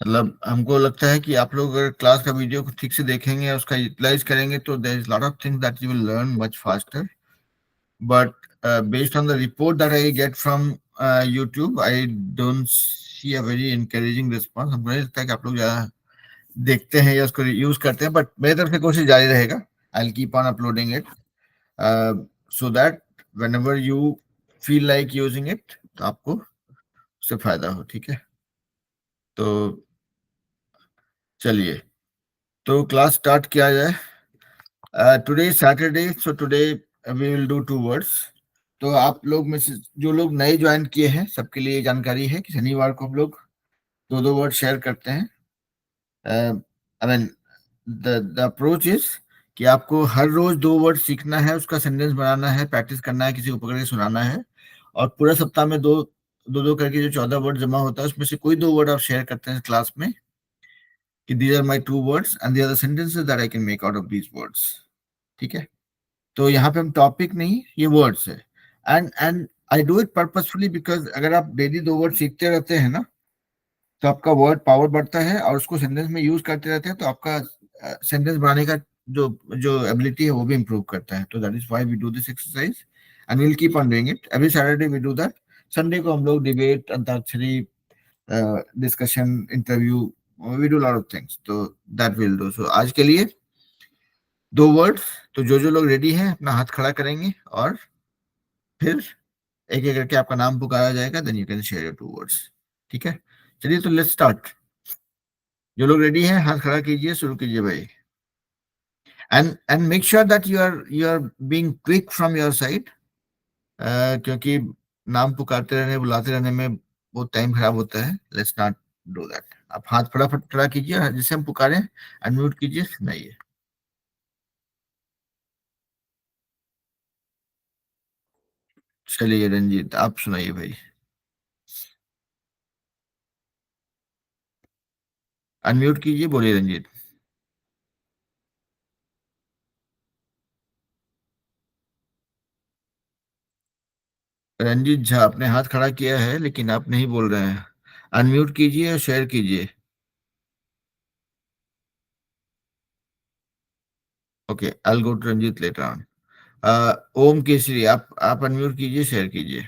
मतलब हमको लगता है कि आप लोग अगर क्लास का वीडियो को ठीक से देखेंगे, उसका यूटिलाइज करेंगे, तो there is lot of things that you will learn much faster. But based on the report that I get from YouTube, I don't see a very encouraging response. हमको नहीं लगता कि आप लोग ज्यादा देखते हैं या उसको यूज करते हैं, बट मेरी तरफ से कोशिश जारी रहेगा. I will keep on uploading it so that whenever you feel like using it, तो आपको उससे फायदा हो. ठीक है, तो चलिए, तो क्लास स्टार्ट किया जाए. Today Saturday, so today we will do 2 words. तो आप लोग में से जो लोग नए ज्वाइन किए हैं, सबके लिए जानकारी है कि शनिवार को हम लोग दो दो वर्ड शेयर करते हैं. I mean the approach is कि आपको हर रोज 2 वर्ड सीखना है, उसका सेंटेंस बनाना है, प्रैक्टिस करना है, किसी को पकड़ के सुनाना है, और पूरा सप्ताह में दो दो दो करके जो 14 वर्ड जमा होता है, उसमें से कोई 2 वर्ड आप शेयर करते हैं क्लास में कि these are my 2 words and these are the sentences that I can make out of these words. ठीक है, तो यहाँ पे हम टॉपिक नहीं, ये वर्ड्स है. And I do it purposefully because अगर आप डेली 2 वर्ड सीखते रहते हैं ना, तो आपका वर्ड पावर बढ़ता है, और उसको सेंटेंस में यूज करते रहते हैं, तो आपका सेंटेंस बनाने का जो जो एबिलिटी है वो भी इम्प्रूव करता है. तो that is why we do this exercise and will keep on doing it. Every Saturday we do that. Sunday को हम लोग debate, antakshari, discussion, interview, we do lot of things. तो दैट विल डू. सो आज के लिए 2 words. तो जो जो लोग रेडी हैं अपना हाथ खड़ा करेंगे, और फिर एक एक करके आपका नाम पुकारा जाएगा. Then you can share your 2 words. ठीक है, चलिए, तो लेट्स स्टार्ट. जो लोग रेडी हैं हाथ खड़ा कीजिए, शुरू कीजिए भाई. And make sure that you are being quick from your side, क्योंकि नाम पुकारते रहने, बुलाते रहने में बहुत टाइम खराब होता है. Let's not do that. आप हाथ फटाफट खड़ा कीजिए, जिसे हम पुकारें अनम्यूट कीजिए, सुनाइए. चलिए रंजीत, आप सुनाइए भाई. अनम्यूट कीजिए, बोलिए रंजीत. रंजीत झा, आपने हाथ खड़ा किया है लेकिन आप नहीं बोल रहे हैं. अनम्यूट कीजिए और शेयर कीजिए. Okay, I go to Ranjeet later on. Om Kesari, आप अनम्यूट कीजिए, शेयर कीजिए.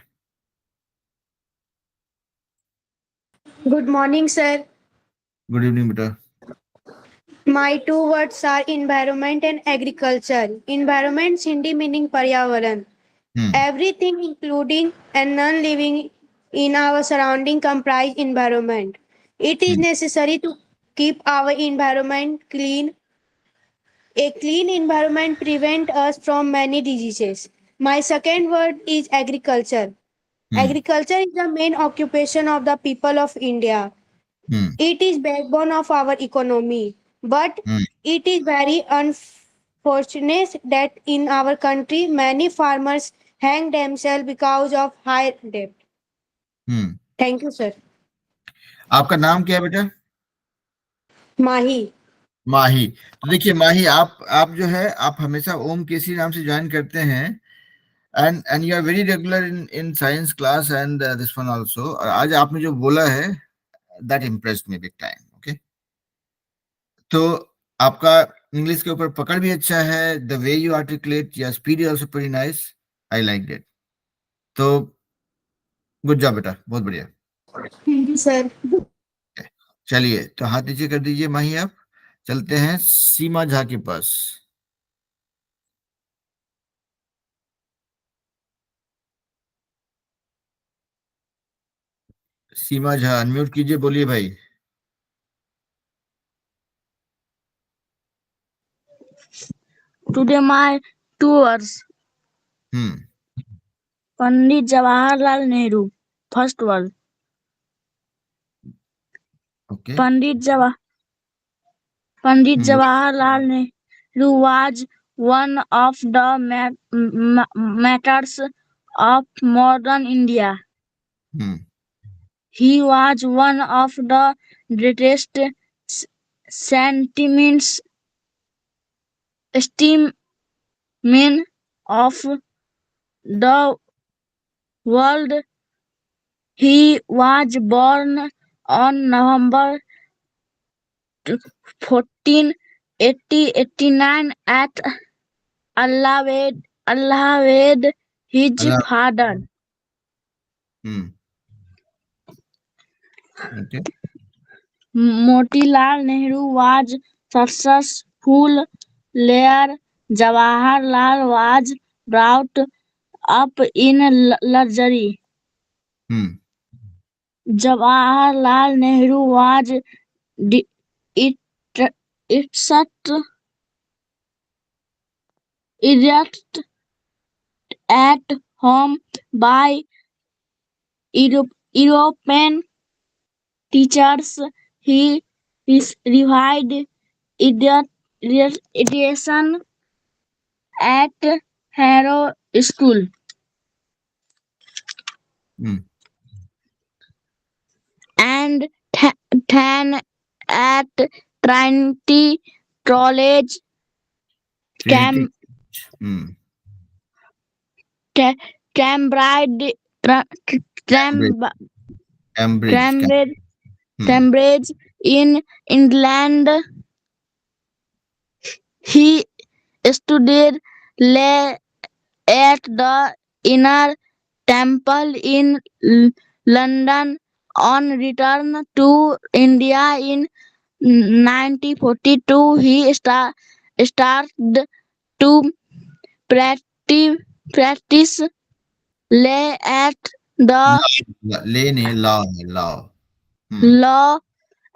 Good morning, sir. Good evening बेटा. My two words are environment and agriculture. Environment, Hindi meaning Paryavaran. Hmm. Everything, including and non-living in our surrounding, comprise environment. It is hmm. necessary to keep our environment clean. A clean environment prevent us from many diseases. My second word is agriculture. Hmm. Agriculture is the main occupation of the people of India. Hmm. It is backbone of our economy, but hmm. it is very unfortunate that in our country many farmers hang themselves because of high debt. Hmm. Thank you, sir. आपका नाम क्या है बेटा? Mahi. माही. तो देखिए माही, आप जो है, आप हमेशा ओम केसरी नाम से ज्वाइन करते हैं, and you are very regular in in science class and this one also. और आज आपने जो बोला है, that impressed me big time. Okay, तो आपका इंग्लिश के ऊपर पकड़ भी अच्छा है. The way you articulate, your speed is also very nice. I like that. तो गुड जॉब बेटा, बहुत बढ़िया. Thank you, sir. चलिए, तो हाथ नीचे कर दीजिए माही. आप चलते हैं सीमा झा के पास. सीमा झा, अनम्यूट कीजिए, बोलिए भाई. Today my two words. Hmm. Pandit Jawaharlal Nehru. First word. Okay. Pandit Jawah Pandit hmm. Jawaharlal Nehru was one of the martyrs of modern India. Hmm. He was one of the greatest sentiments statesmen of the world. He was born on November 1489 at Allahabad, his Allah father. Okay. Motilal Nehru was successful lawyer. Jawaharlal was brought up in luxury. Jawaharlal Nehru was di- it raised at home by European teachers. He revived education at Harrow School and then at Trinity College, Trinity. Cambridge, Cambridge. Cambridge in England. He studied law at the Inner Temple in London. On return to India in 1942, he started to practice law at the Law. law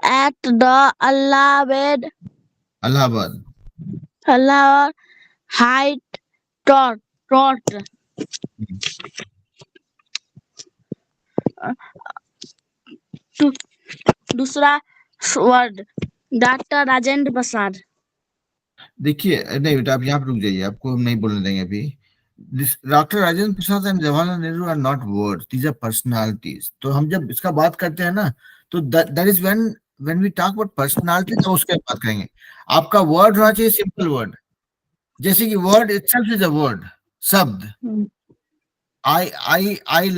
at the Allahabad High Court. दूसरा word doctor Rajendra प्रसाद. देखिए नहीं बेटा, आप यहाँ पे रुक जाइए, आपको हम नहीं बोलने देंगे अभी. Doctor Rajendra Prasad and Jawaharlal Nehru are not words, these are personalities. तो हम जब इसका बात करते हैं ना, तो that is when we talk about personality, तो उसके बात करेंगे. आपका वर्ड होना चाहिए सिंपल वर्ड, जैसे कि word itself is a word, शब्द. I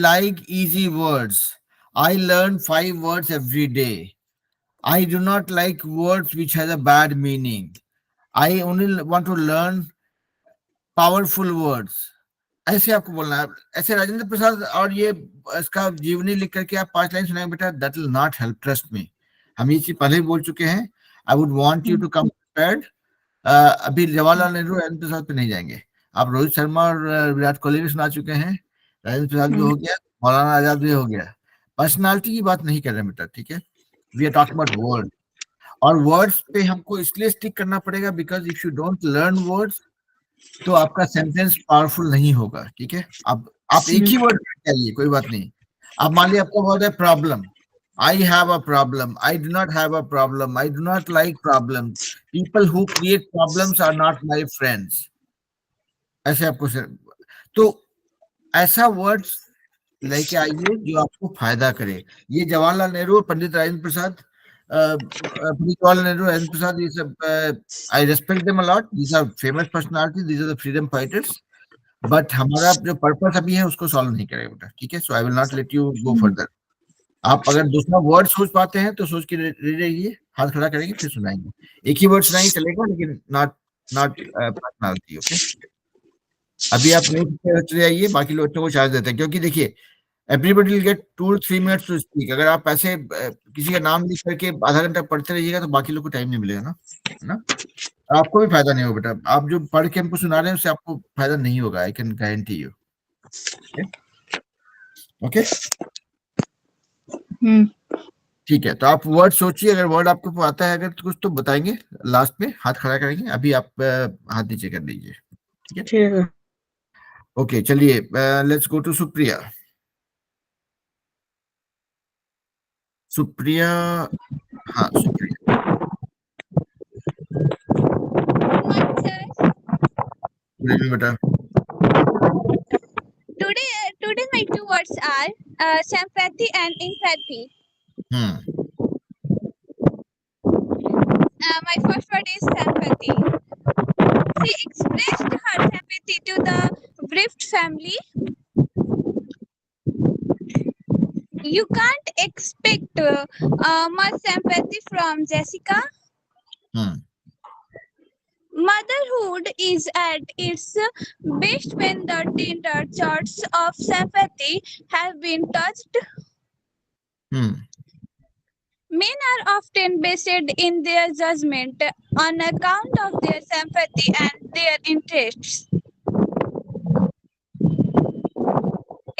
like easy words. I learn 5 words every day. I do not like words which has a bad meaning. I only want to learn powerful words. ऐसे आपको बोलना है. ऐसे राजेंद्र प्रसाद और ये इसका जीवनी लिख करके आप 5 लाइन सुनाएंगे बेटा, that will not help, trust me. हम ये चीज पहले ही बोल चुके हैं. I would want you to come prepared. अभी जवाहरलाल नेहरू राजेंद्र प्रसाद पे नहीं जाएंगे. आप रोहित शर्मा और विराट कोहली भी सुना चुके हैं. राजेंद्र प्रसाद भी हो गया, मौलाना आजाद भी हो गया. पर्सनालिटी की बात नहीं कर रहे बेटा, ठीक है. We are talking about word. और वर्ड्स पे हमको इसलिए स्टिक करना पड़ेगा because if you don't learn words तो आपका सेंटेंस पावरफुल नहीं होगा, ठीक है. आप एक ही वर्ड चाहिए, कोई बात नहीं. अब मान लिया आपका वर्ड है problem. I have a problem, I do not have a problem, I do not like problem, people who create problems are not my friends. ऐसे आपको तो ऐसा वर्ड्स लेके आइए जो आपको फायदा करे. ये जवाहरलाल नेहरू, पंडित राजेंद्र प्रसाद, जवाहरलाल नेहरू, राजेंद्र प्रसाद, ये सब I respect them a lot. These are famous personality, these are the freedom fighters. But हमारा जो पर्पस अभी है उसको सॉल्व नहीं करेगा बेटा, ठीक है. So I will not let you go further. आप अगर दूसरा वर्ड सोच पाते हैं तो सोच के रहिए, हाथ खड़ा करेंगे फिर सुनाएंगे. एक ही वर्ड सुनाएंगे चलेगा, लेकिन नॉट पर्सनालिटी. ओके, अभी आप नहीं चले जाइए, बाकी लोग को चार्ज देते हैं, क्योंकि देखिए everybody will get 2 to 3 minutes to speak. अगर आप ऐसे किसी का नाम लिख करके आधा घंटा पढ़ते रहिएगा तो बाकी लोग को टाइम नहीं मिलेगा ना, है ना. आपको भी फायदा नहीं होगा बेटा. आप जो पढ़ के हमको सुना रहे हैं उससे आपको फायदा नहीं होगा, I can guarantee you. Okay, ठीक है. तो आप वर्ड सोचिए, अगर वर्ड आपको आता है अगर तो कुछ तो बताएंगे, लास्ट में हाथ खड़ा करेंगे. अभी आप हाथ नीचे कर लीजिए, ठीक है. ओके, चलिए let's go to Supriya. Supriya, हाँ सुप्रिया. गुड इवनिंग बेटा. Today my 2 words are sympathy and empathy. My first word is sympathy. She expressed her sympathy to the bereaved family. You can't expect much sympathy from Jessica. Hmm. Motherhood is at its best when the tender chords of sympathy have been touched. Hmm. Men are often based in their judgment on account of their sympathy and their interests.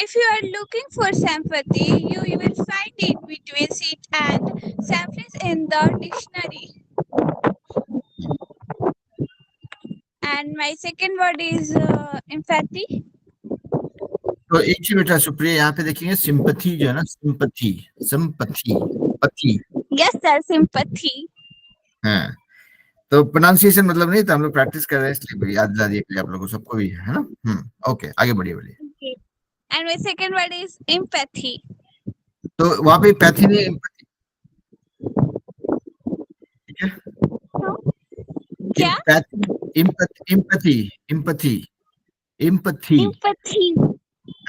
If you are looking for sympathy, you will find it between seat and sympathy in the dictionary. And my second word is empathy. तो एक चीज बेटा सुप्रिया, यहाँ पे देखेंगे sympathy जो है ना, सिंपथी, सिंपथी, पथी, Yes, sir, sympathy. हाँ, तो प्रोनाउंसिएशन मतलब नहीं था, हम लोग प्रैक्टिस कर रहे हैं इसलिए याद दिला दिए आप लोगों को, सबको भी है ना। ओके, आगे बढ़िए बढ़िए। Okay. And my second word is empathy. तो वहां पे पैथी नहीं, एम्पैथी, ठीक है, क्या? Empathy, empathy, empathy, Empathy.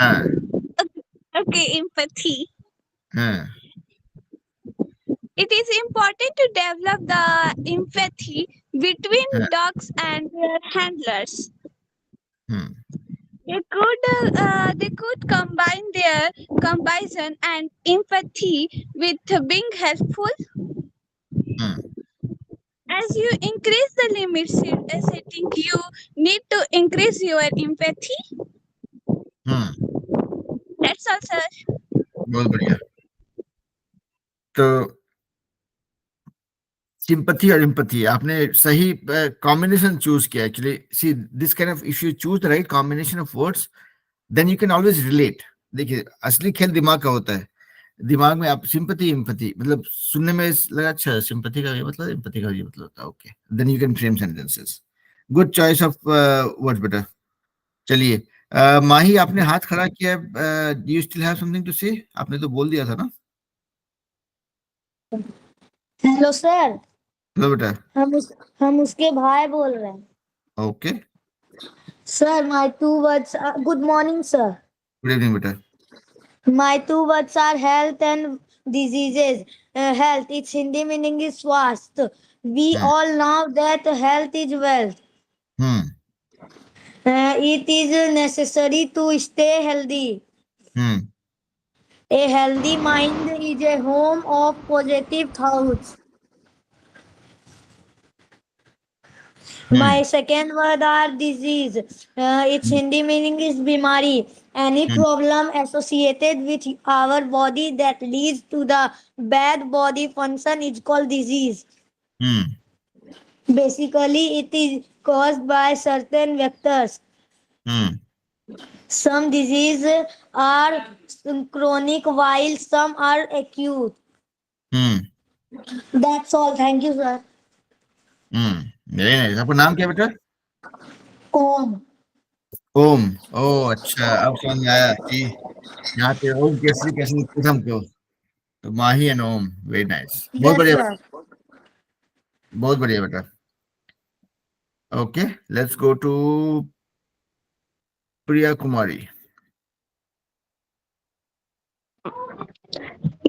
हाँ Okay, empathy. हाँ It is important to develop the empathy between हाँ dogs and their handlers. Hmm, They could combine their compassion and empathy with being helpful. Hmm, As you increase the limit setting, you need to increase your empathy. Hmm, That's all, sir. बहुत बढ़िया। तो sympathy और empathy आपने सही combination choose किया। Actually see this kind of, if you choose the right combination of words then you can always relate. देखिए असली खेल दिमाग का होता है, दिमाग में आप सिंपथी एम्पथी मतलब सुनने में लगा अच्छा सिंपथी का ये मतलब, एम्पथी का ये मतलब होता है, okay then you can frame sentences. Good choice of words बेटा। चलिए माही आपने हाथ खड़ा किया, do you still have something to say? आपने तो बोल दिया था ना। हेलो सर, हेलो बेटा। हम उसके भाई बोल रहे हैं। Okay, sir my two words, good morning sir. Good evening बेटा। My two words are health and diseases. Health, its Hindi meaning is swasth. We hmm all know that health is wealth. Hmm It is necessary to stay healthy. Hmm A healthy mind is a home of positive thoughts. My second word are disease. Its Hindi meaning is bimari. Any hmm problem associated with our body that leads to the bad body function is called disease. Hmm Basically, it is caused by certain vectors. Hmm Some diseases are chronic while some are acute. Hmm That's all. Thank you, sir. Very nice. आपका नाम क्या बेटा? Om. ओम। ओ अच्छा, अब समझ में आया कि यहाँ पे ओम कैसे कैसे लिखते थे हमको। तो Mahi and Om, very nice, बहुत Yes, बढ़िया, sir. बहुत बढ़िया बेटा। Okay, let's go to Priya Kumari.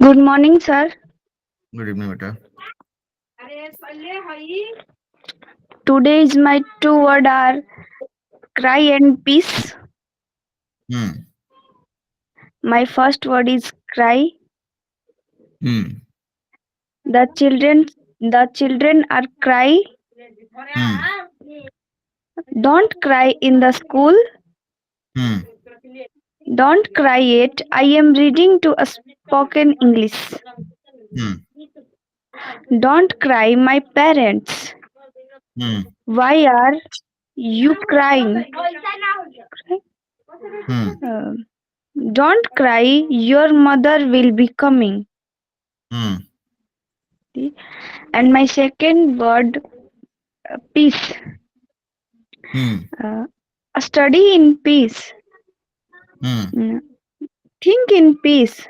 Good morning, sir. Good evening बेटा। Today's my two word are cry and peace. Hmm My first word is cry. Hmm The children are cry. Hmm Don't cry in the school. Hmm Don't cry it. I am reading to a spoken English. Hmm Don't cry, my parents. Hmm Why are you crying? Uh, don't cry, your mother will be coming. And my second word, peace. Study in peace. Think in peace.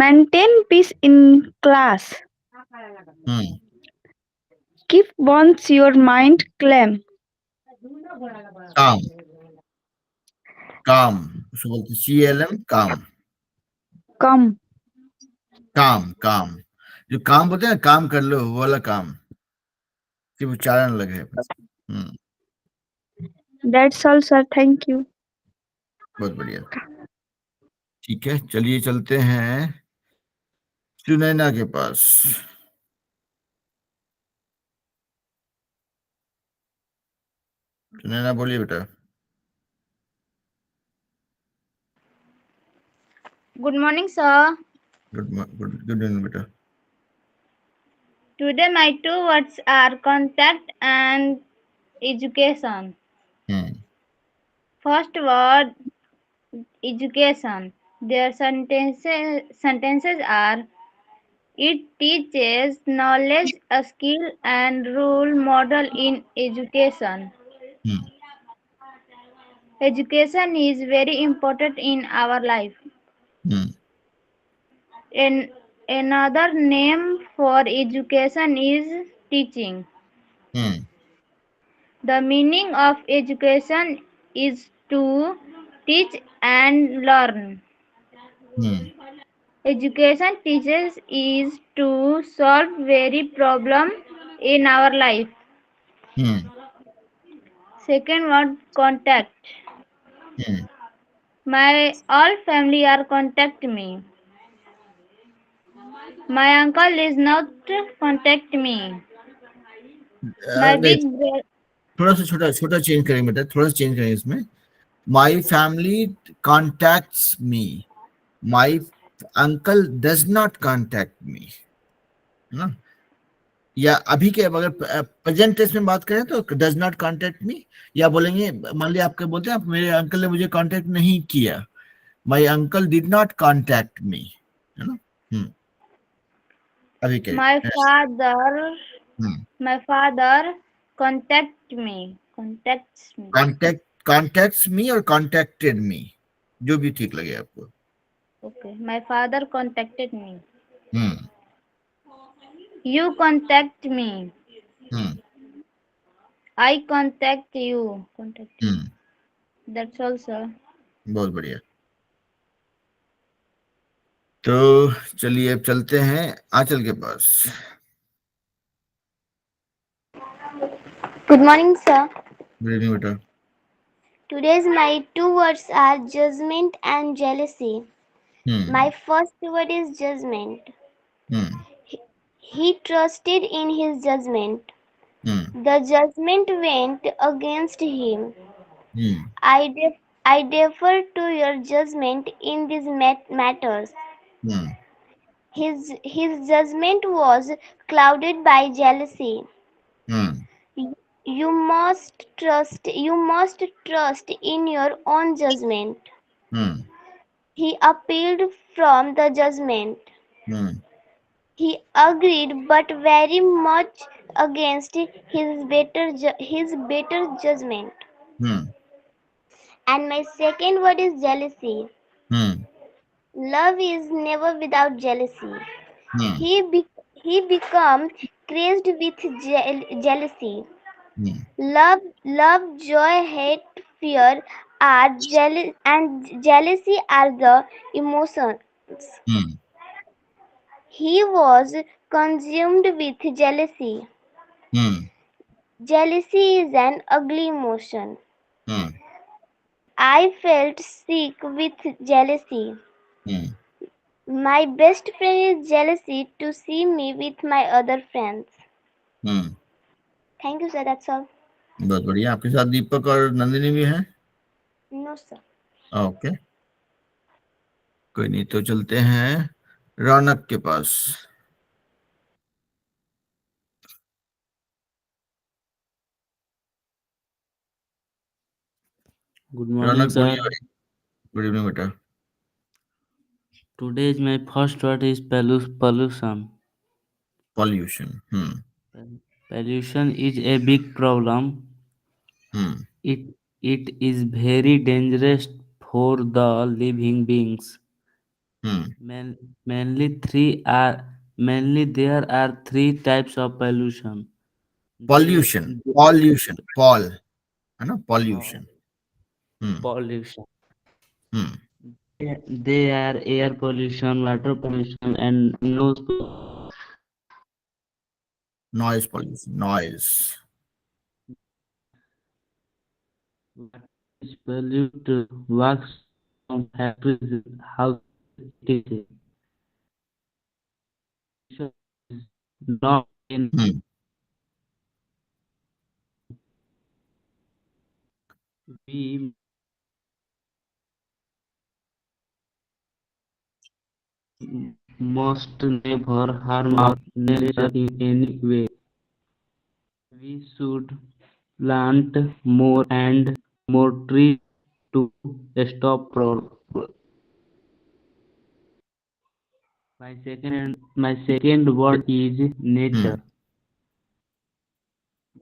Maintain peace in class. Keep once your mind calm. काम, काम उसको बोलते CLM, काम, Calm. काम, काम। जो काम बोलते हैं ना, काम कर लो, वो वाला काम कि उच्चारण अलग है। That's all, sir. Thank you. बहुत बढ़िया। ठीक है, चलिए चलते हैं सुनैना के पास। सुनैना बोलिए बेटा। Good morning, sir. Good evening बेटा। Today my two words are contact and education. First word, education. Their sentences are: it teaches knowledge, a skill, and role model in education. Education is very important in our life. Another name for education is teaching. The meaning of education is to teach and learn. Education teaches is to solve very problem in our life. Second word, contact. My all family are contact me. My uncle is not contact me. My big brother. थोड़ा सा छोटा change करेंगे बेटा, थोड़ा सा change करेंगे इसमें। My family contacts me, my uncle does not contact me, है ना। या अभी के अगर प्रेजेंट टेंस में बात करें तो डज नॉट कॉन्टैक्ट मी, या बोलेंगे मान लिया आपके बोलते हैं आप मेरे अंकल ने मुझे कॉन्टैक्ट नहीं किया, my uncle did not contact me, है ना। अभी के My father contacts me. Contacts me और कॉन्टैक्टेड मी, जो भी ठीक लगे आपको। Okay. My father contacted me. Hmm You contact me. Hmm I contact you. Hmm That's all, sir. बहुत बढ़िया। तो चलिए अब चलते हैं आंचल के पास। Good morning, sir. Good evening बेटा। Today's my two words are judgment and jealousy. My first word is judgment. He trusted in his judgment. The judgment went against him. I defer to your judgment in these matters. His judgment was clouded by jealousy. You must trust in your own judgment. He appealed from the judgment. He agreed, but very much against his better judgment. And my second word is jealousy. Love is never without jealousy. He become crazed with jealousy. Love, joy, hate, fear are jealousy are the emotions. He was consumed with jealousy. Jealousy is an ugly emotion. I felt sick with jealousy. My best friend is jealousy to see me with my other friends. Thank you, sir. That's all. बहुत बढ़िया। आपके साथ दीपक और नंदिनी भी हैं? No, sir. Okay, कोई नहीं, तो चलते हैं रौनक के पास। Good morning, रौनक sir. बोलिए। गुड इवनिंग बेटा। Today's my first word is pollution. Pollution. Pollution is a big problem. It is very dangerous for the living beings. Mainly there are three types of pollution. Pollution. Paul, है ना, pollution. Pollution. They are air pollution, water pollution, and noise pollution. Noise pollution. Noise. What is polluted? Wax from factories, houses, etc. Pollution is not in Hmm. we must never harm our nature in any way. We should plant more and more trees to stop my second word is nature.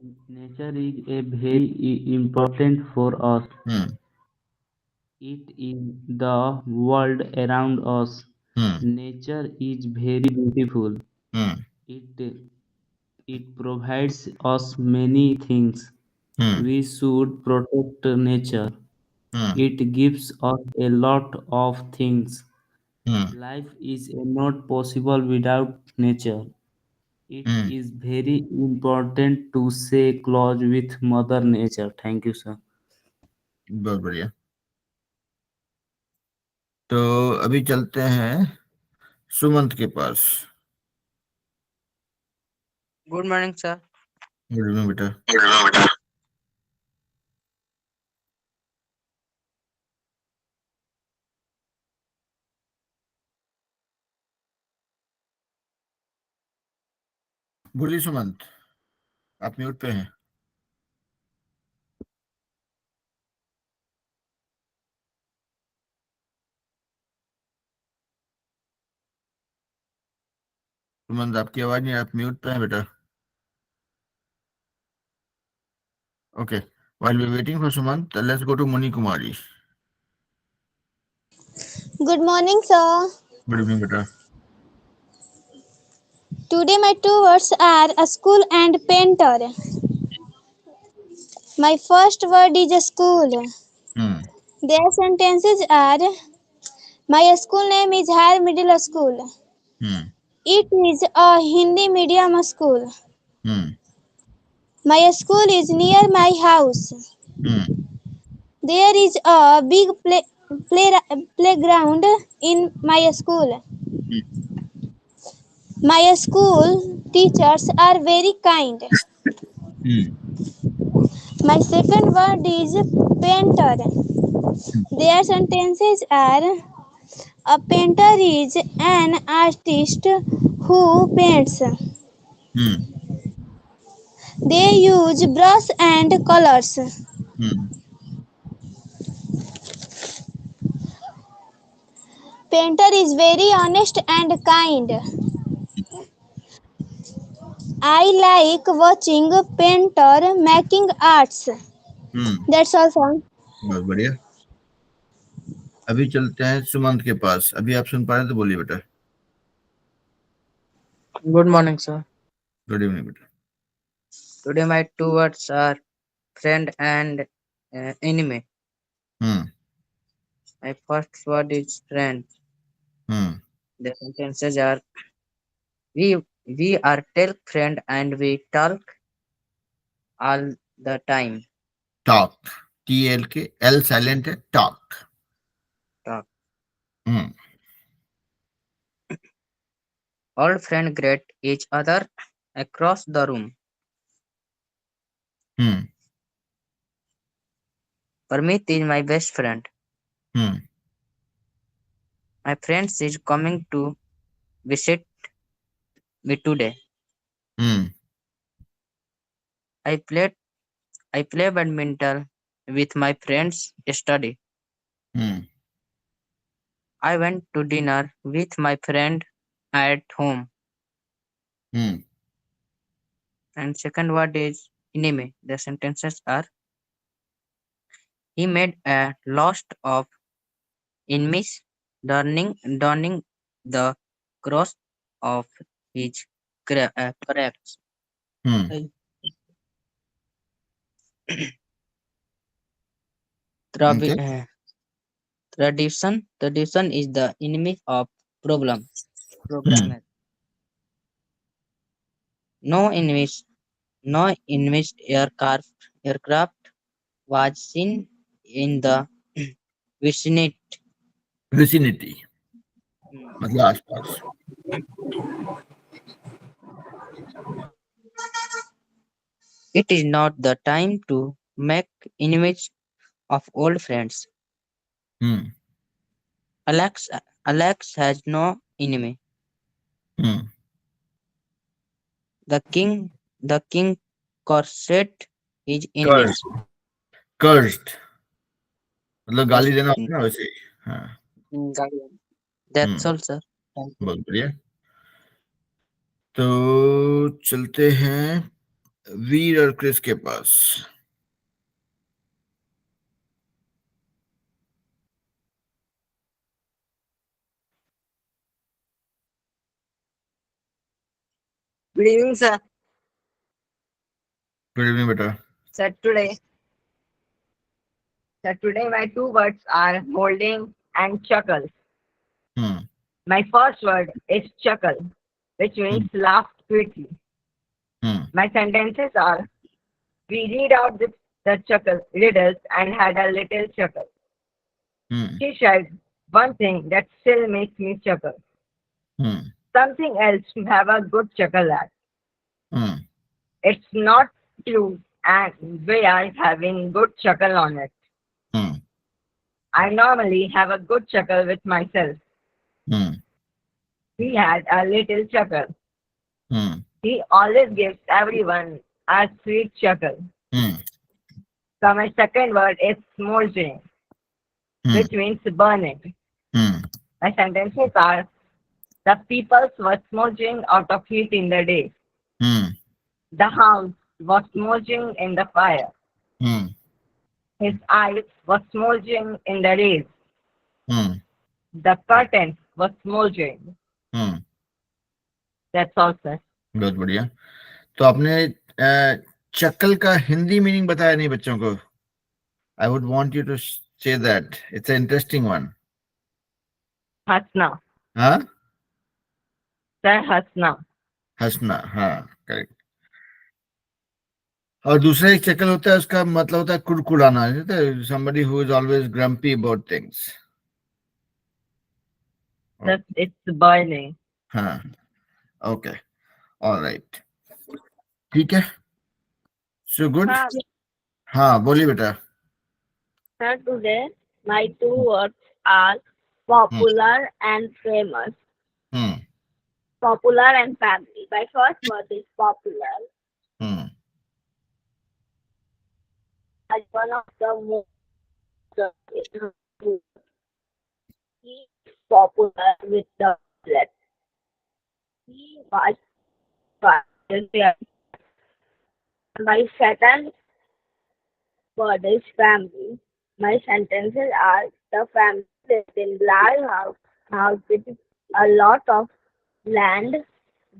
Hmm. Nature is a very important for us. Hmm. It is the world around us. Hmm. Nature is very beautiful. Hmm. It it provides us many things. Hmm. We should protect nature. Hmm. It gives us a lot of things. Hmm. Life is not possible without nature. It Hmm. is very important to stay close with Mother Nature. Thank you, sir. बहुत बढ़िया। तो अभी चलते हैं सुमंत के पास। Good morning, sir. Good evening बेटा। बोलिए सुमंत, आप म्यूट पे हैं। सुमंत आपकी आवाज नहीं, आप म्यूट पे हैं बेटा। Okay, while we're waiting for Sumant, let's go to Muni Kumari. Good morning, sir. Good evening बेटा। Today my two words are a school and painter. My first word is a school. Hmm. Their sentences are: my school name is Higher Middle School. Hmm. It is a Hindi medium school. Hmm. My school is near my house. Hmm. There is a big playground in my school. My school teachers are very kind. Hmm. My second word is painter. Their sentences are: a painter is an artist who paints. Hmm. They use brush and colors. Hmm. Painter is very honest and kind. I like watching painter making arts. Hmm. That's all, sir. बहुत बढ़िया। अभी चलते हैं सुमंत के पास। अभी आप सुन पा रहे हैं तो बोलिए बेटा। Good morning, sir. Good evening बेटा। Today my two words are friend and enemy. Hmm. My first word is friend. Hmm. The sentences are: we are tell friend and we talk all the time. Talk, TLK, L silent है, talk. Talk. Hmm. All friends greet each other across the room. Hmm. Parmeet is my best friend. Hmm. My friend is coming to visit me today. Hmm. I play badminton with my friends yesterday. Hmm. I went to dinner with my friend at home. Hmm. And second word is enemy. The sentences are: he made a list of enemies, donning the cross of his cracks. Hmm. Okay. Tradition is the enemy of hmm. programmer. No English aircraft was seen in the vicinity. Vicinity, मतलब आसपास. It is not the time to make enemies of old friends. Hmm. Alex has no enemy. Hmm. The king cursed his enemies. Cursed. Cursed. मतलब गाली देना Cursed. होता है ना वैसे. हाँ. That's all, sir. Thank you. बहुत बढ़िया. तो चलते हैं वीर और क्रिस के पास. Good evening, sir. Good evening बेटा. Sir, today my two words are holding and chuckle. Hmm. My first word is chuckle, which means laugh quickly. Hmm. My sentences are: we read out the chuckle riddles and had a little chuckle. Hmm. She said one thing that still makes me chuckle. Hmm. Something else to have a good chuckle at. Hmm. It's not true, and we are having good chuckle on it. Hmm. I normally have a good chuckle with myself. Hmm. He had a little chuckle. Hmm. He always gives everyone a sweet chuckle. Hmm. So my second word is smoldering, which means burning. Hmm. My sentences are: the people were smoldering out of heat in the day. Hmm. The house was smoldering in the fire. Hmm. His eyes were smoldering in the rays. Hmm. The curtains were smoldering. Hmm. That's all, sir. बहुत बढ़िया. तो आपने चक्कल का Hindi meaning बताया नहीं बच्चों को. I would want you to say that. It's an interesting one. Hasna. हाँ. Sir, hasna. हंसना. हाँ, करेक्ट. और दूसरा एक चक्कल होता है, उसका मतलब होता है कुड़कुड़ाना. Somebody who is always grumpy about things. It's burning. हाँ. Okay. All right. ठीक है. So good. हाँ, बोलिए बेटा. Sir, today my two words are popular and famous. Hmm. Popular and family. My first word is popular. Hmm. As one of the most he is popular with the public. He was popular. My second word is family. My sentences are: the family lived in large house with a lot of land.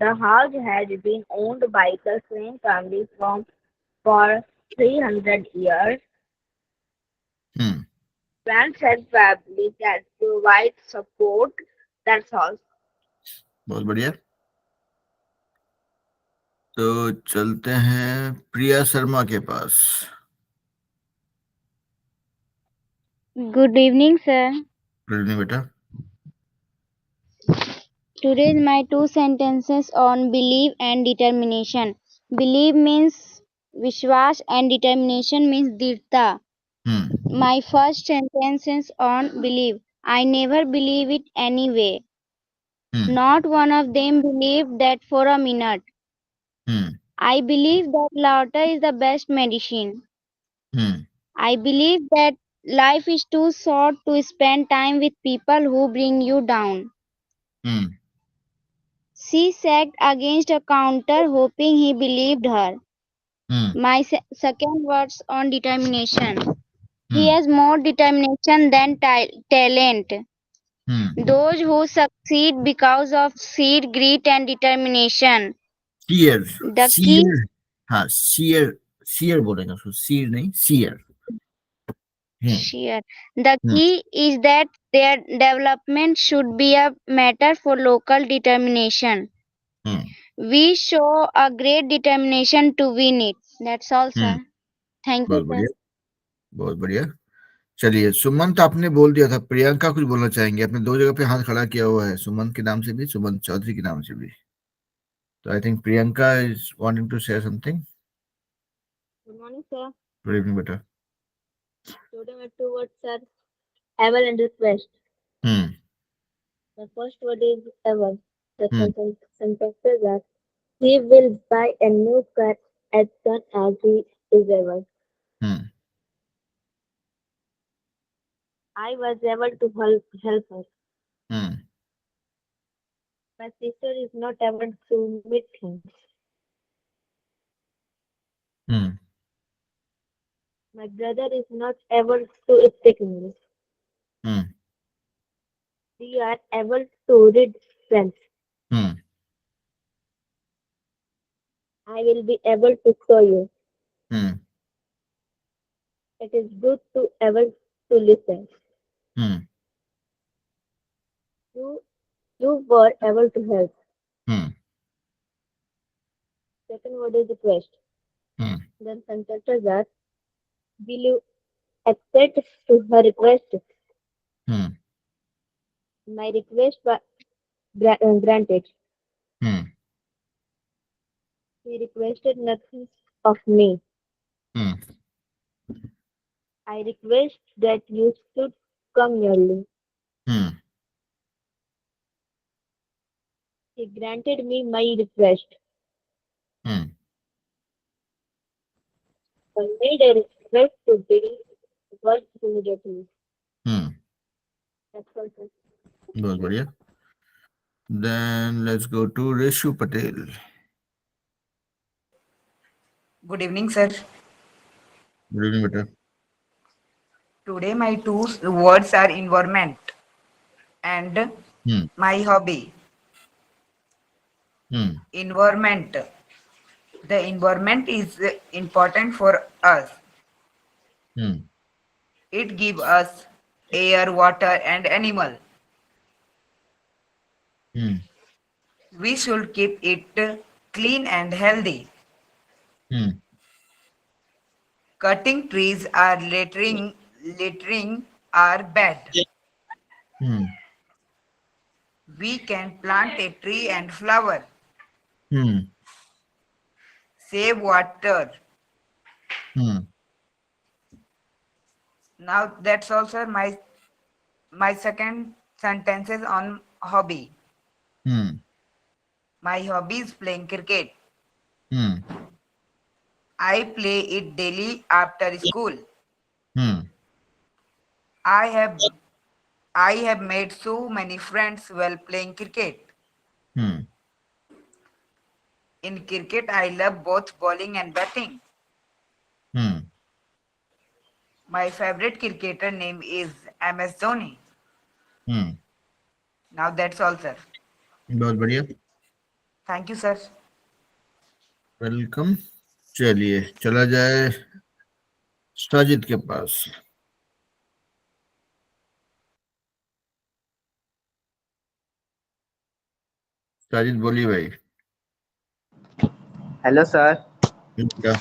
The house has been owned by the same family for 300 years. Hmm. Friends and family can provide support. That's all. बहुत बढ़िया. तो चलते हैं प्रिया शर्मा के पास. Good evening, sir. Good evening बेटा. Today my two sentences on belief and determination. Belief means Vishwas and determination means Dirta. Hmm. My first sentence is on belief. I never believe it anyway. Hmm. Not one of them believed that for a minute. Hmm. I believe that laughter is the best medicine. Hmm. I believe that life is too short to spend time with people who bring you down. Hmm. She sagged against a counter, hoping he believed her. Hmm. My second words on determination. He Hmm. has more determination than talent. Hmm. Those who succeed because of sheer grit and determination. Seer. The key, Seer. हाँ, seer बोलेंगे उसको. Seer नहीं, seer. sheer. The key is that their development should be a matter for local determination. Hmm. We show a great determination to win it. That's all, sir. Thank you, बहुत sir. बढ़िया, बहुत बढ़िया। चलिए, सुमंत आपने बोल दिया था, प्रियंका कुछ बोलना चाहेंगे? आपने दो जगह पे हाथ खड़ा किया हुआ है, सुमंत के नाम से भी, सुमंत चौधरी के नाम से भी। तो I think Priyanka is wanting to share something. Good morning, sir. Good evening बेटा। Today my two words are ever and request. Hmm The first word is ever. The hmm sentence is that he will buy a new car as soon as he is able. Hmm I was able to help her. Hmm My sister is not able to meet him. Hmm My brother is not able to speak English. Hmm We are able to read French. Hmm I will be able to show you. Hmm It is good to able to listen. Hmm You were able to help. Hmm Second word is request. Hmm Then sentence are will you accept to her request? Hmm My request was granted. Hmm He requested nothing of me. Hmm I request that you should come early. Hmm He granted me my request. Hmm I made a request to be work immediately. Hmm That's all, sir. बहुत बढ़िया। Then let's go to Reshu Patel. Good evening, sir. Good evening बेटा। Today my two words are environment and hmm my hobby. Hmm Environment. The environment is important for us. Hmm It gives us air, water, and animal. Hmm We should keep it clean and healthy. Hmm Cutting trees or littering are bad. Hmm We can plant a tree and flower. Hmm Save water. Hmm Now that's also my second sentences on hobby. Hmm My hobby is playing cricket. Hmm I play it daily after school. Hmm I have I have made so many friends while playing cricket. Hmm In cricket, I love both bowling and batting. Hmm My favorite cricketer name is MS Dhoni. Hmm Now that's all, sir. बहुत बढ़िया, Thank you, sir. Welcome. चलिए चला जाए साजिद के पास। साजिद बोलिए भाई। Hello, sir. क्या?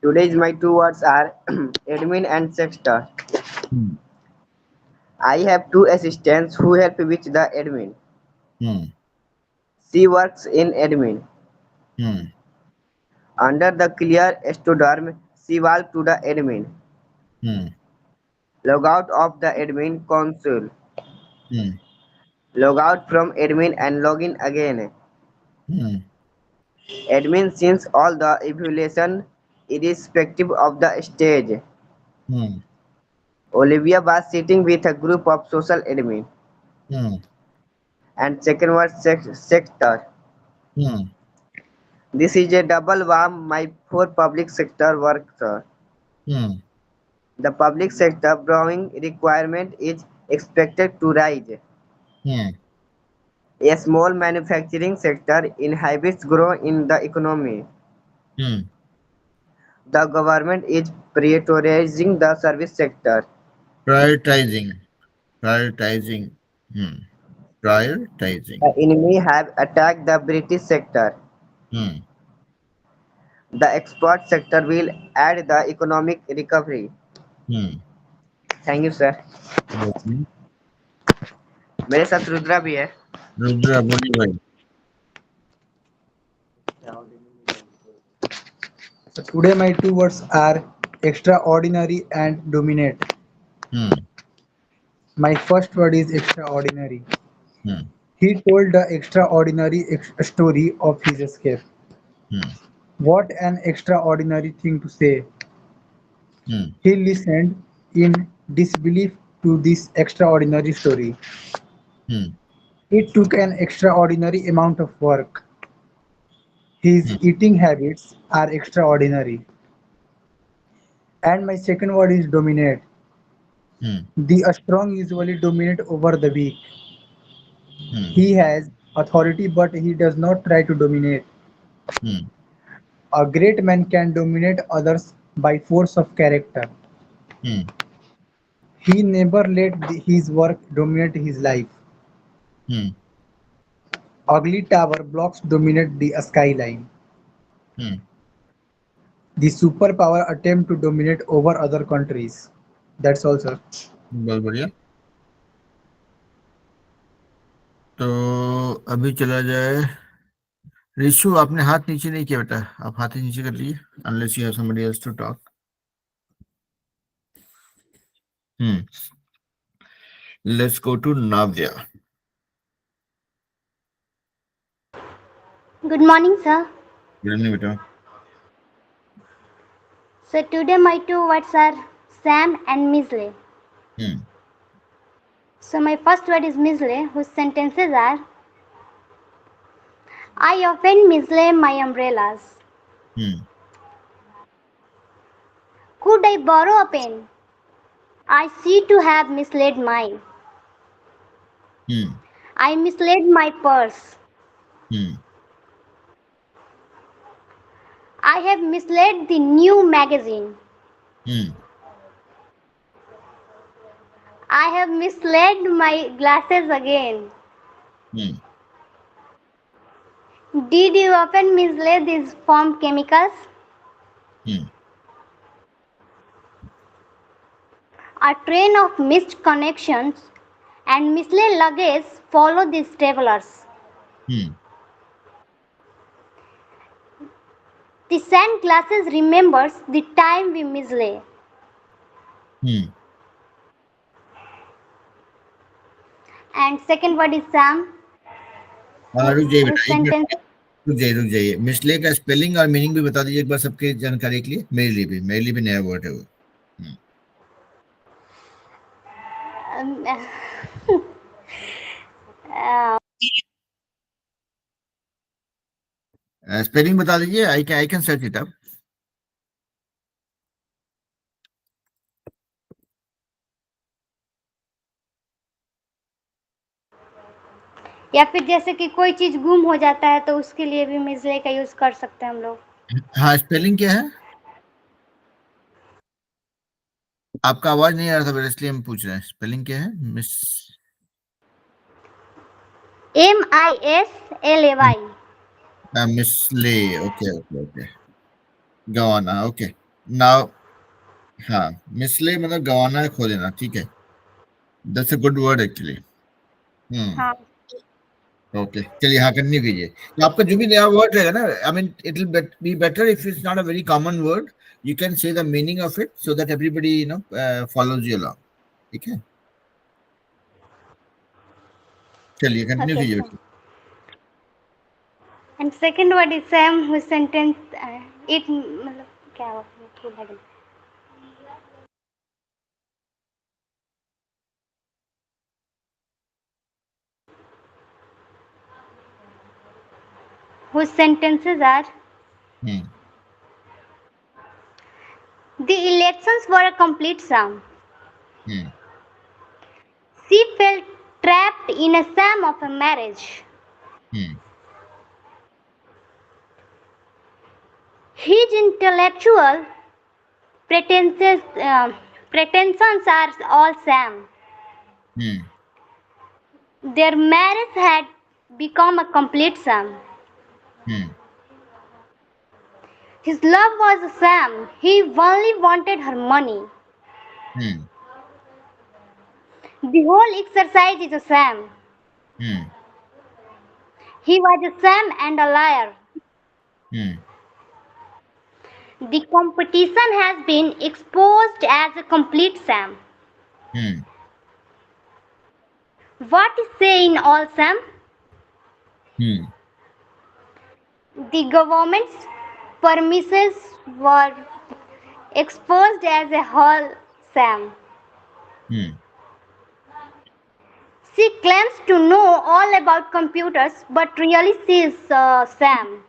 Today's my two words are admin and sexter. Hmm I have two assistants who help with the admin. Hmm She works in admin. Hmm Under the clear storm, she walked to the admin. Hmm Log out of the admin console. Hmm Log out from admin and log in again. Hmm Admin sees all the evaluation irrespective of the stage. Hmm Olivia was sitting with a group of social admin. Hmm And second word sector. Hmm This is a double whammy my for public sector worker. Hmm The public sector borrowing requirement is expected to rise. Hmm A small manufacturing sector inhibits growth in the economy. Hmm The government is prioritizing the service sector. Prioritising, prioritising. Hmm Prioritizing. The enemy have attacked the British sector. Hmm. The export sector will add the economic recovery. Hmm. Thank you sir. Okay. मेरे साथ रुद्रा भी है। रुद्रा बोलिए भाई। So today my two words are extraordinary and dominate. Hmm. My first word is extraordinary. Hmm. He told the extraordinary story of his escape. Hmm. What an extraordinary thing to say. Hmm. He listened in disbelief to this extraordinary story. Hmm. It took an extraordinary amount of work. His Hmm. eating habits are extraordinary. And my second word is dominate. Hmm. The strong usually dominate over the weak. Hmm. He has authority but he does not try to dominate. Hmm. A great man can dominate others by force of character. Hmm. He never let his work dominate his life. Hmm. Ugly tower blocks dominate the skyline. Hmm. The superpower attempt to dominate over other countries. That's all, sir. बहुत बढ़िया। तो अभी चला जाए रिशु, आपने हाथ नीचे नहीं किया बेटा, आप हाथ ही नीचे कर लिए, unless you have somebody else to talk. Let's go to Navya. Good morning, sir. Good evening बेटा. So today my two words are Sam and Misley. Hmm. So my first word is Misley, whose sentences are: I often mislay my umbrellas. Hmm. Could I borrow a pen? I see to have mislaid mine. Hmm. I mislaid my purse. Hmm. I have mislaid the new magazine. Hmm. I have mislaid my glasses again. Hmm. Did you often mislay these formed chemicals? Hmm. A train of missed connections and mislaid luggage follow these travelers. Hmm. The sand glasses remembers the time we mislay. Hmm. And second word is Sam. रुक जाइए Whose बेटा, एक sentence? Minute रुक जाइए। मिसले का spelling और meaning भी बता दीजिए एक बार सबके जानकारी के लिए, मेरे लिए भी नया वर्ड है वो। स्पेलिंग बता दीजिए, I can search it up. या फिर जैसे कि कोई चीज गुम हो जाता है तो उसके लिए भी मिसले का यूज कर सकते हैं हम लोग। हाँ, स्पेलिंग क्या है? आपका आवाज नहीं आ रहा था बेटा, इसलिए हम पूछ रहे हैं, स्पेलिंग क्या है? MISLAY. मिसले, ओके ओके ओके, गवाना, ओके। नाउ हाँ, मिसले मतलब गवाना है, खो देना, ठीक है। That's a good word actually. हाँ। ओके, चलिए हाँ कंटिन्यू कीजिए। तो आपका जो भी नया वर्ड रहेगा ना, I mean it will be better if it's not a very common word, you can say the meaning of it so that everybody you know follows you along, ठीक है? चलिए कंटिन्यू Okay, कीजिए। sir. And second word is Sam, whose sentence it मतलब क्या हुआ? भूल गई। Whose sentences are: The elections were a complete sham. She felt trapped in a sham of a marriage. His intellectual pretensions are all sham. Their marriage had become a complete sham. His love was a sham. He only wanted her money. The whole exercise is a sham. He was a sham and a liar. The competition has been exposed as a complete sham. What is say in all sham? The government's promises were exposed as a whole sham. She claims to know all about computers, but really she is Sam.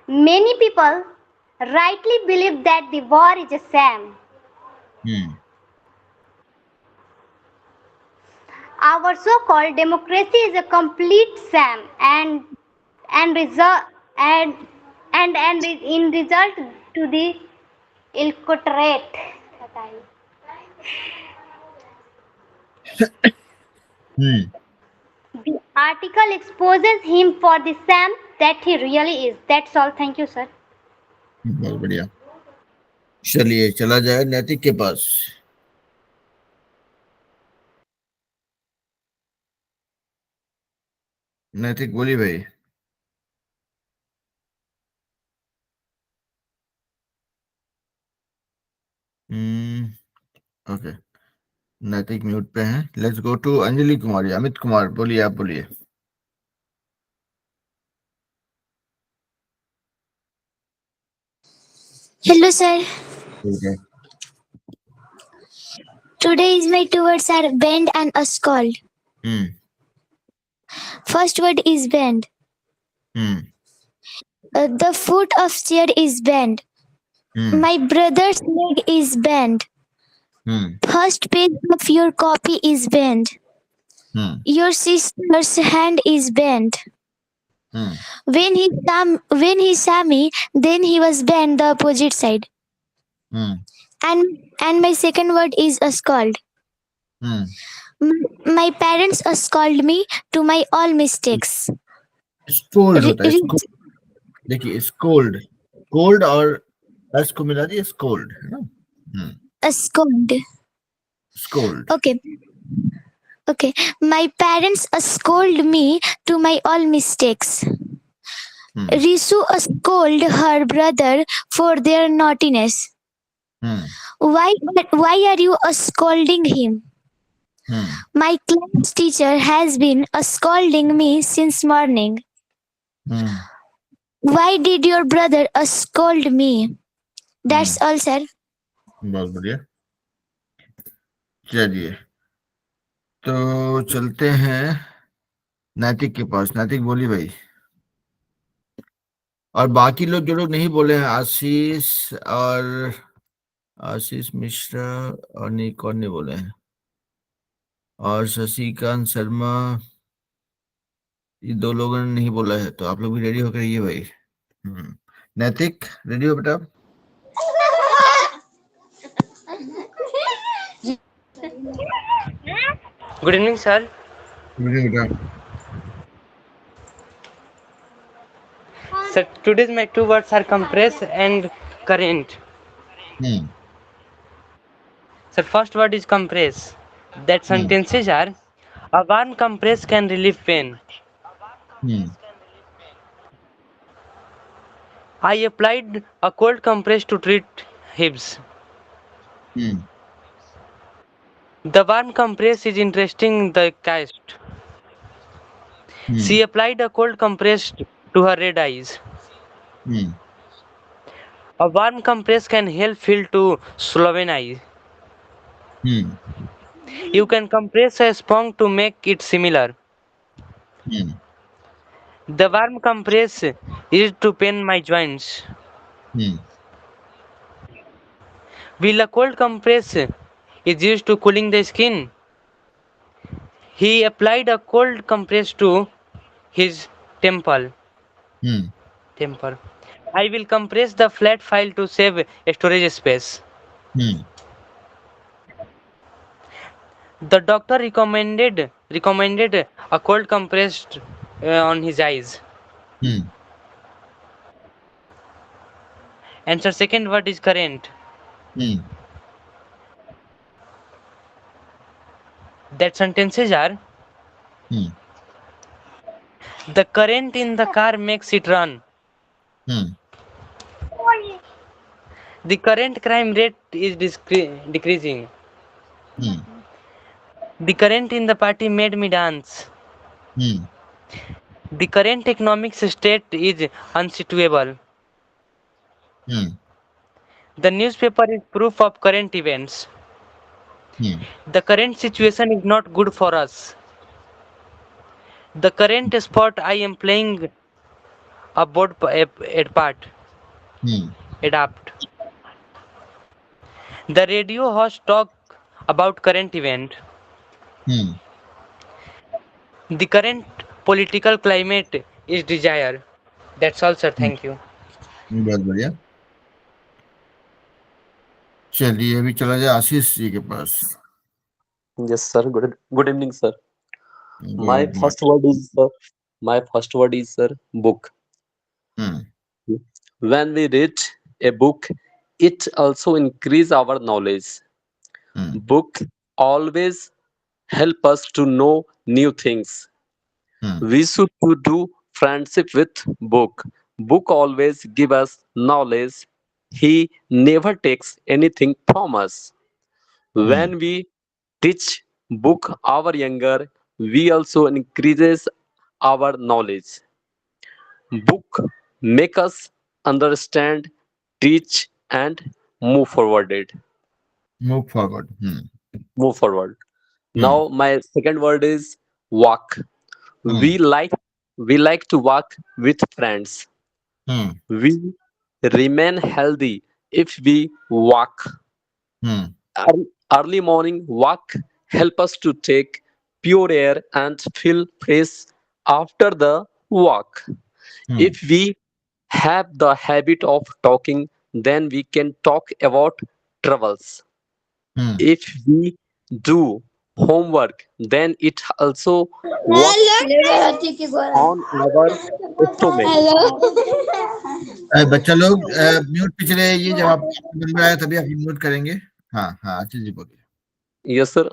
Many people rightly believe that the war is a sham. Our so-called democracy is a complete sham, and in result to the electorate. The article exposes him for the sham that he really is. That's all. Thank you, sir. बहुत बढ़िया. चलिए चला जाए नैतिक के पास. नैतिक बोलिए भाई. ओके, नैतिक म्यूट पे हैं. लेट्स गो टू अंजलि कुमारी. अमित कुमार बोलिए, आप बोलिए. Hello, sir. Okay. Today's my two words are bend and a scold. First word is bend. The foot of chair is bent. My brother's leg is bent. First page of your copy is bent. Your sister's hand is bent. When he saw me, then he was bent the opposite side. And my second word is a scold. My parents scold me to my all mistakes. Scold होता है. देखिए scold, cold और S को मिला दिए scold, है ना. Scold. Scold. Okay. My parents scold me to my all mistakes. Risu scold her brother for their naughtiness. Why are you scolding him? My class teacher has been scolding me since morning. Why did your brother scold me? That's all, sir. बहुत बढ़िया. चलिए तो चलते हैं नैतिक के पास. नैतिक बोलिए भाई. और बाकी लोग जो लोग नहीं बोले हैं, आशीष मिश्रा और नहीं, कौन नहीं बोले हैं, और शशिकांत शर्मा, ये दो लोगों ने नहीं बोला है. तो आप लोग भी रेडी होकर रहिए भाई. नैतिक रेडी हो बेटा? Good evening, sir. Good evening, बेटा. Sir, today's my two words are compress and current. Sir, first word is compress. That sentences are: a warm compress can relieve pain. I applied a cold compress to treat hips. The warm compress is interesting the cast. She applied a cold compress to her red eyes. A warm compress can help feel to swollen eyes. You can compress a sponge to make it similar. The warm compress is to pain my joints. Will a cold compress is used to cooling the skin. He applied a cold compress to his temple. I will compress the flat file to save storage space. The doctor recommended a cold compress on his eyes. Answer second word is current. That sentences are the current in the car makes it run. The current crime rate is decreasing. The current in the party made me dance. The current economic state is unsuitable. The newspaper is proof of current events. The current situation is not good for us. The current sport I am playing a board part. Adapt. The radio host talk about current event. The current political climate is desire. That's all, sir. Thank you. बहुत बढ़िया. चलिए अभी चला जाए आशीष जी के पास. Yes, sir. Good evening, sir. My first word is sir, book. When we read a book, it also increase our knowledge. Book always help us to know new things. We should to do friendship with book. Book always give us knowledge. He never takes anything from us. When we teach book our younger, we also increases our knowledge. Book make us understand, teach, and move forwarded. Move forward. Move forward. Now my second word is walk. We like to walk with friends. We remain healthy if we walk. Early morning walk help us to take pure air and feel fresh after the walk. If we have the habit of talking, then we can talk about troubles. If we do homework, then it also works on our stomach. बच्चा लोग mute पे चले जाइए. जब आप number आया तभी आप म्यूट करेंगे. हाँ हाँ आशीष जी बोलिए. Yes, sir.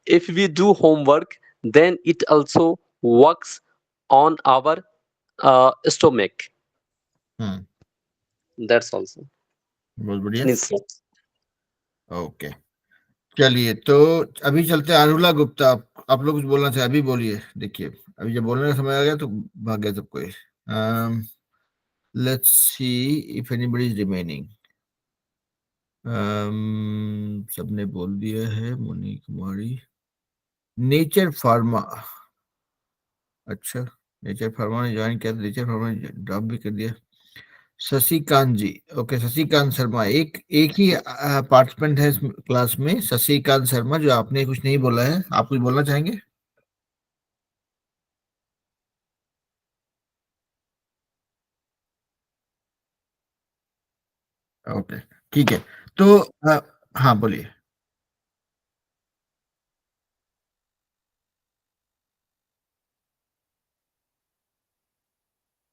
If we do homework, then it also works on our stomach. That's also. बहुत बढ़िया. Yes, sir. ओके. चलिए तो अभी चलते हैं अरुला गुप्ता. आप लोग कुछ बोलना चाहे अभी बोलिए. देखिए अभी जब बोलने का समय आ गया तो भाग गया सब कोई. Let's see if anybody is remaining. सबने बोल दिया है. मुनी कुमारी. Nature pharma. अच्छा नेचर फार्मा ने ज्वाइन किया. नेचर फार्मा ने ड्रॉप भी कर दिया. शशिकांत जी. ओके शशिकांत शर्मा. एक ही पार्टिसिपेंट है इस क्लास में, शशिकांत शर्मा, जो आपने कुछ नहीं बोला है. आप कुछ बोलना चाहेंगे? ओके ठीक है. तो हाँ बोलिए.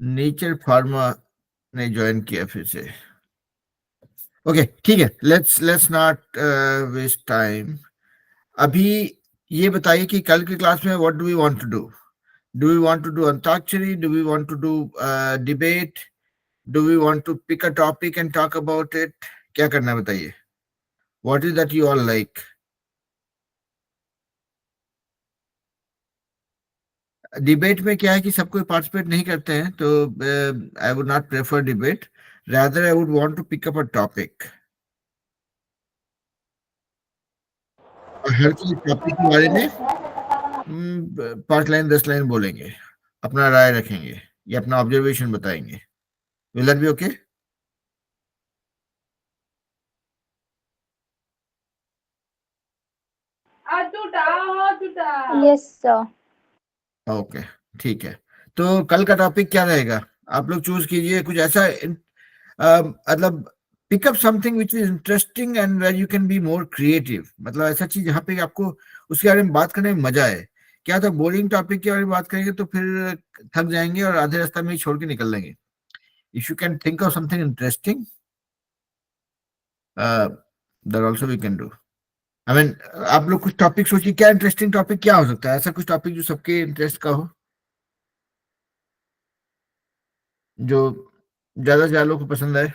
नेचर फार्मा ने ज्वाइन किया फिर से. ओके ठीक है. Let's not waste time. अभी ये बताइए कि कल की क्लास में what do we want to do. Do we want to do antakshari? Do we want to do debate? Do we want to pick a topic and talk about it? क्या करना है बताइए. What is that you all like? Debate में क्या है कि सब कोई पार्टिसिपेट नहीं करते हैं, तो I would not prefer debate. Rather I would want to pick up a topic. हर किसी टॉपिक के बारे में 5 लाइन 10 लाइन बोलेंगे, अपना राय रखेंगे या अपना ऑब्जर्वेशन बताएंगे. Will that be okay? Yes sir. Okay ठीक है. तो कल का टॉपिक क्या रहेगा? आप लोग चूज कीजिए कुछ ऐसा, मतलब pick up something which is interesting and where you can be more creative. मतलब ऐसा चीज जहाँ पे आपको उसके बारे में बात करने में मजा है। क्या था, बोरिंग टॉपिक के बारे में बात करेंगे तो फिर थक जाएंगे और आधे रास्ते में ही छोड़ के निकल लेंगे। If you can think of something interesting, that also we can do. I mean, आप लोग कुछ टॉपिक सोचिए, क्या इंटरेस्टिंग टॉपिक क्या हो सकता है, ऐसा कुछ टॉपिक जो सबके इंटरेस्ट का हो, जो ज्यादा से ज्यादा लोग को पसंद आए।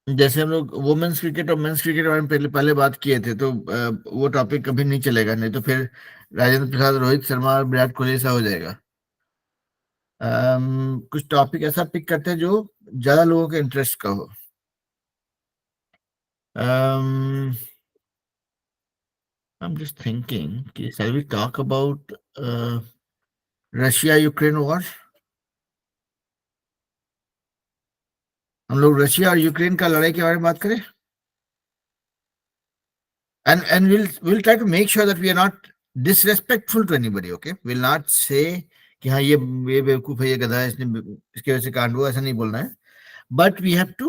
जैसे हम लोग वुमेन्स क्रिकेट और मेंस क्रिकेट के बारे में पहले बात किए थे, तो वो टॉपिक कभी नहीं चलेगा, नहीं तो फिर राजेंद्र प्रसाद, रोहित शर्मा और विराट कोहली ऐसा हो जाएगा। कुछ टॉपिक ऐसा पिक करते हैं जो ज्यादा लोगों के इंटरेस्ट का हो। I'm just thinking, shall we talk about Russia-Ukraine war? हम लोग रशिया और यूक्रेन का लड़ाई के बारे में बात करें। And we'll try to make sure that we are not disrespectful to anybody, okay? We'll not say कि हाँ ये बेवकूफ है, ये गधा है, इसने इसके वजह से कांड हुआ, ऐसा नहीं बोलना है। But we have to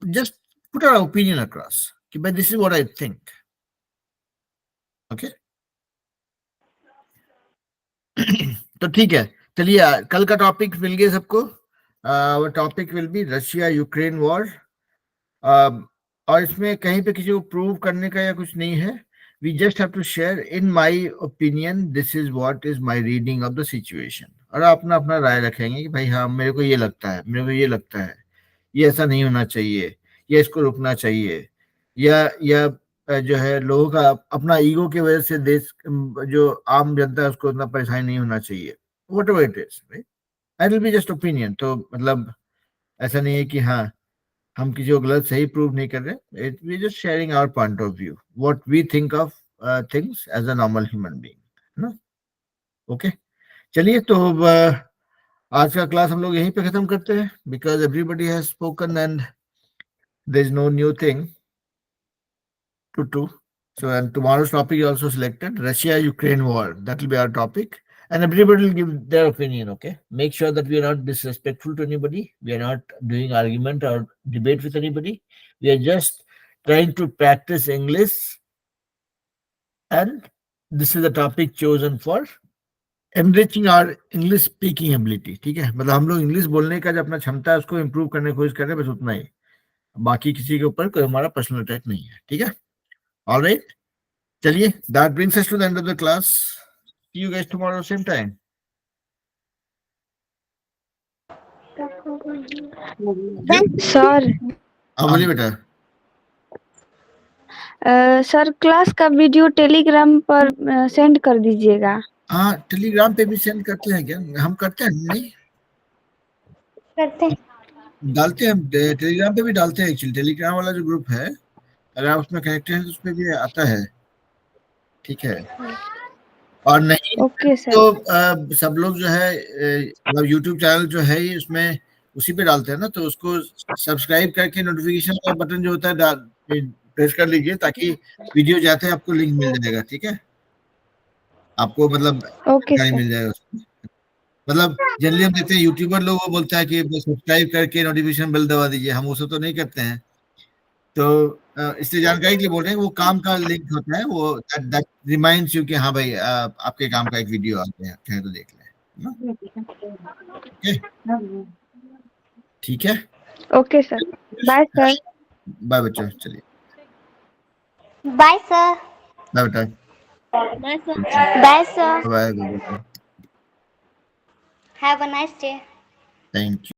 just put our opinion across कि भाई this is what I think, okay? तो ठीक है, चलिए कल का टॉपिक मिल गया सबको। Topic will be Russia Ukraine war, और इसमें कहीं पे किसी को प्रूव करने का या कुछ नहीं है। We just have to share in my opinion, this is what is my reading of the situation, और अपना अपना राय रखेंगे कि भाई हाँ मेरे को ये लगता है, मेरे को ये लगता है, ये ऐसा नहीं होना चाहिए, या इसको रुकना चाहिए, या जो है लोगों का अपना ईगो की वजह से देश जो आम जनता है उसको उतना परेशानी नहीं होना चाहिए, whatever it is, it will be just opinion. तो मतलब ऐसा नहीं है कि हाँ हम किसी को गलत सही प्रूव नहीं कर रहे, we just sharing our point of view, what we think of things as a normal human being, ना। ओके, चलिए तो आज का क्लास हम लोग यहीं पे खत्म करते हैं, because everybody has spoken and there is no new thing to. So, and tomorrow's topic is also selected, Russia-Ukraine war. That will be our topic, and everybody will give their opinion, okay? Make sure that we are not disrespectful to anybody. We are not doing argument or debate with anybody. We are just trying to practice English, and this is the topic chosen for enriching our English speaking ability, ठीक है? मतलब हम लोग English बोलने का जो अपना क्षमता है उसको इम्प्रूव करने की कोशिश कर रहे हैं, बस उतना ही। बाकी किसी के ऊपर कोई हमारा पर्सनल अटैक नहीं है, ठीक है? All right, चलिए, that brings us to the end of the class. See you guys tomorrow same time. Sir बोलिए बेटा। सर क्लास का वीडियो टेलीग्राम पर सेंड कर दीजिएगा। हाँ, टेलीग्राम पे भी सेंड करते हैं क्या? हम करते हैं, नहीं करते हैं, डालते हैं, टेलीग्राम पे भी डालते हैं। एक्चुअली टेलीग्राम वाला जो ग्रुप है, अगर आप उसमें कनेक्टेड हैं तो उस पे भी आता है, ठीक है? और नहीं तो सब लोग जो है मतलब यूट्यूब चैनल जो है ये उसमें उसी पे डालते हैं ना, तो उसको सब्सक्राइब करके नोटिफिकेशन का बटन जो होता है प्रेस कर लीजिए, ताकि वीडियो जाते हैं आपको लिंक मिल जाएगा, ठीक है? आपको मतलब मिल जाएगा उसमें। मतलब जनरली हम देखते हैं यूट्यूबर लोग वो बोलता है कि सब्सक्राइब करके नोटिफिकेशन बेल दबा दीजिए, हम उसे तो नहीं करते हैं। तो इससे जानकारी के लिए बोल रहे हैं, वो काम का लिंक होता है, वो दैट रिमाइंड्स यू कि हाँ भाई आपके काम का एक वीडियो आते हैं, चाहे तो देख लें, ठीक है? Okay sir, bye sir. Bye बच्चों, चलिए बाय सर। बाय बेटा। Bye sir. Bye sir. Bye. Have a nice day. Thank you.